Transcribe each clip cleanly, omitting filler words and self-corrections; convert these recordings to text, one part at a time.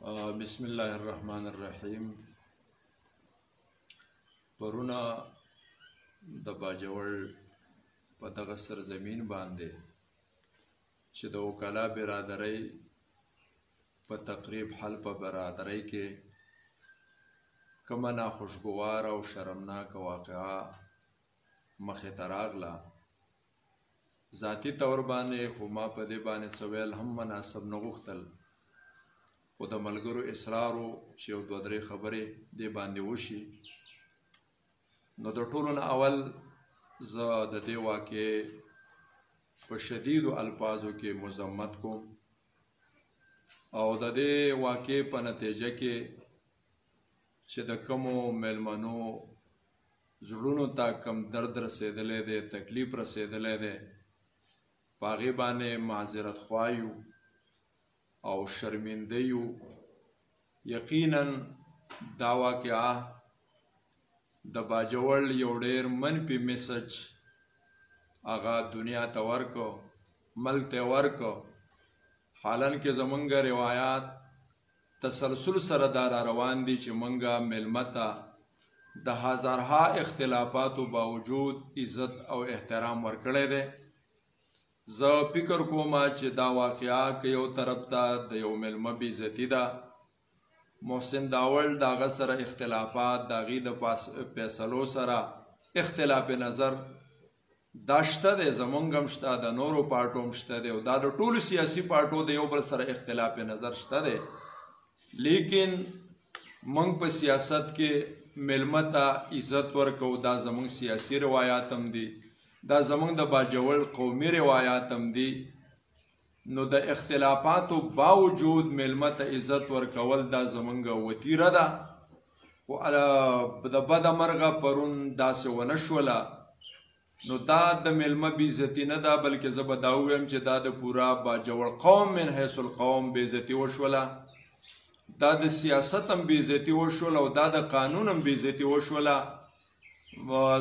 بسم الله الرحمن الرحیم. پرونا د باجوړ په دغه سرزمین باندې چې د وکلا برادرۍ په تقریب حلب برادرۍ کې کومه ناخوشګوار او شرمناک واقعه مخې ته راغله. ذاتی طور باندې خو ما په دې باندې سویل هم مناسب نه غوښتل، خو د ملګرو اصرارو چې یو دوه درې خبرې دې باندې وشي، نو د ټولو نه اول زه د دې واقعې په شدیدو الفاظو کې مذمت کوم او د دې واقعې په نتیجه کې چې د کومو میلمنو زړونو ته کم درد رسېدلی دی، تکلیف رسېدلی دی، په هغې باندې معذرت خوا یو او شرمنده یو. یقینا دا واقعه د باجوړ یو ډېر منفي میسج هغه دنیا ته ورکو، ملک ته ورکو، حالانکې زمونږ روایات تسلسل سره دا را روان دي چې مونږه میلمه ته د هزارها اختلافاتو باوجود عزت او احترام ورکړی دی. زه فکر کوم چې دا واقعه که یو طرف ته د یو میلمه بې عزتي ده، محسن داول د هغه سره اختلافات، د هغې د فیصلو سره اختلاف نظر دا شته دی، زمونږ هم شته، د نورو پارټو هم شته دی، او دا د ټولو سیاسي پارټو د یو بل سره اختلاف نظر شته دی. لیکن موږ په سیاست کې میلمه ته عزت ورکو، دا زمونږ سیاسي روایات هم دي، دا زمونږ د باجوړ قومي روایات هم دي. نو د اختلافاتو باوجود میلمه ته عزت ورکول دا زمونږ وتیره ده. خو د بده مرغه پرون داسې ونه شوله. نو دا د میلمه بې عزتي نه ده، بلکې زه به دا ووایم چې دا د پوره باجوړ قوم من حیث القوم بې عزتي وشوله، دا د سیاست هم بې عزتي وشوله او دا د قانون هم بې عزتي وشوله.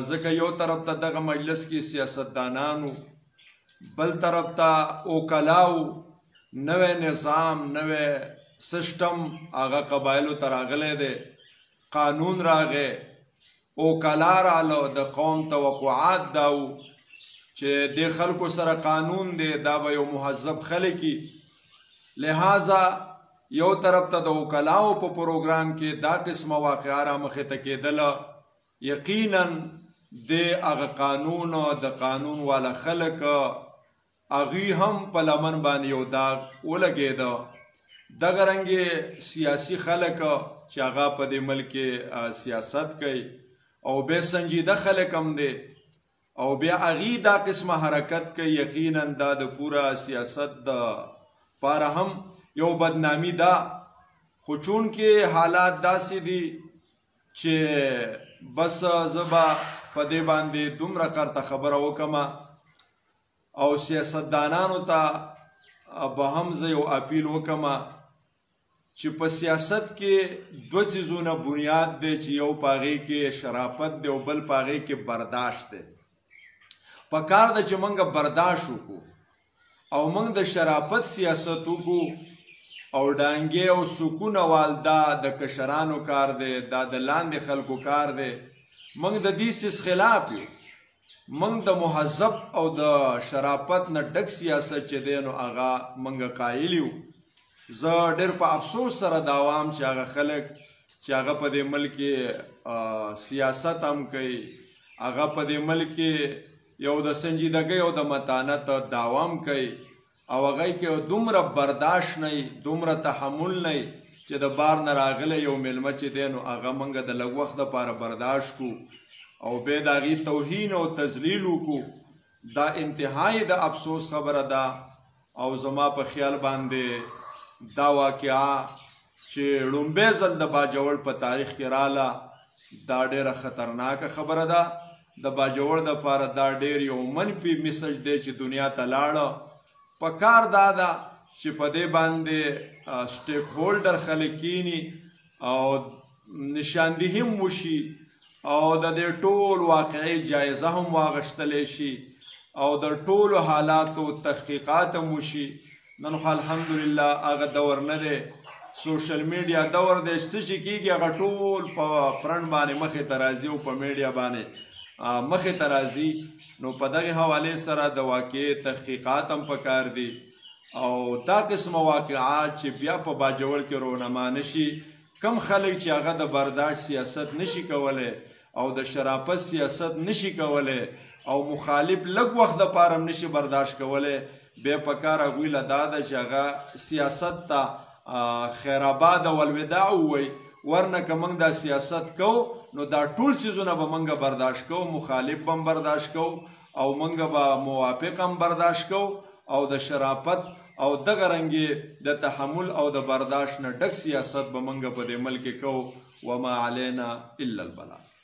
ځکه یو طرف ته دغه مجلس کې سیاستدانانو، بل طرف ته وکلاو، نوی نظام، نوی سیسټم هغه قبایلو ته راغلی دی، قانون راغی، وکلا راله، د قوم توقعات دا و چې دې خلکو سره قانون دی، دا به یو مهذب خلک وي. لہذا یو طرف ته د وکلاو په پروګرام کې دا قسمه واقعه رامخې ته کېدله. یقینا د هغه قانون او د قانون والا خلک هغوی هم په لمن باندې یو داغ ولګېده. دغه رنګې سیاسي خلک چې هغه په دې ملک کې سیاست کوي او بیا سنجیده خلک هم دی او بیا هغوی دا قسمه حرکت کوي، یقینا دا د پوره سیاست د پاره هم یو بدنامي ده. خو چونکې حالات داسې دي چې بس زه به په دې باندې دومره کرته خبره وکړم او سیاستدانانو ته به هم زه یو اپیل وکړم چې په سیاست کې دوه څیزونه بنیاد دی، چې یو په هغې کې شرافت دی او بل په هغې کې برداشت دی. پکار ده چې موږ برداشت وکړو او موږ د شرافت سیاست وکړو او ډانګې او سکون وال دا د کشرانو کار دی، دا د لاندې خلکو کار دی. موږ د دې څیز خلاف یو، موږ د مهذب او د شرافت نه ډک سیاست چې دی نو هغه موږ قایل یو. زه ډېر په افسوس سره دا وایم چې هغه خلک چې هغه په دې ملک کې سیاست هم کوي، هغه په دې ملک کې یو د سنجیدګۍ او د متانت دعوا هم کوي او هغه کې دومره برداشت نه وي، دومره تحمل نه وي چې د بار نه راغلی یو میلمه چې دی نو هغه موږ د لږ وخت دپاره برداشت کړو او بیا د هغې توهین او تذلیل وکړو. دا انتهایی د افسوس خبره ده او زما په خیال باندې دا واقعه چې لومبی ځل د باجوړ په تاریخ کې راله، دا ډېره خطرناکه خبره ده. د باجوړ دپاره دا ډېر یو منفي میسج دی چې دنیا ته لاړه. پکار دا ده چې په دې باندې سټیک هولډر خلک کینی او نشاندهي هم وشي او د دې ټول واقعي جایزه هم واخیستلی شي او د ټولو حالاتو تحقیقات هم وشي. نن خو الحمدلله هغه دور نه دی سوشل میډیا دور دی څه چې کېږي هغه ټول په فرنټ باندې مخې ته راځي او په میډیا باندې مخې ته راځي. نو په دغې حوالې سره د واقعي تحقیقات هم پکار دي او دا قسمه واقعات چې بیا په باجوړ کې رونما نشي. کم خلک چې هغه د برداشت سیاست نشي کولی او د شرافت سیاست نشي کولی او مخالف لږ وخت دپاره هم نشي برداشت کولی، بیا پکار هغوی له دا ده چې هغه سیاست ته خیر آباد او الوداع ووایي. ورنه که موږ دا سیاست کوو نو دا ټول څیزونه به موږ برداشت کوو، مخالف به هم برداشت کوو او موږ به موافق هم برداشت کوو او د شرافت او دغه رنګې د تحمل او د برداشت نه ډک سیاست به موږ په دې ملک کې کوو. وما علینا الا البلاغ.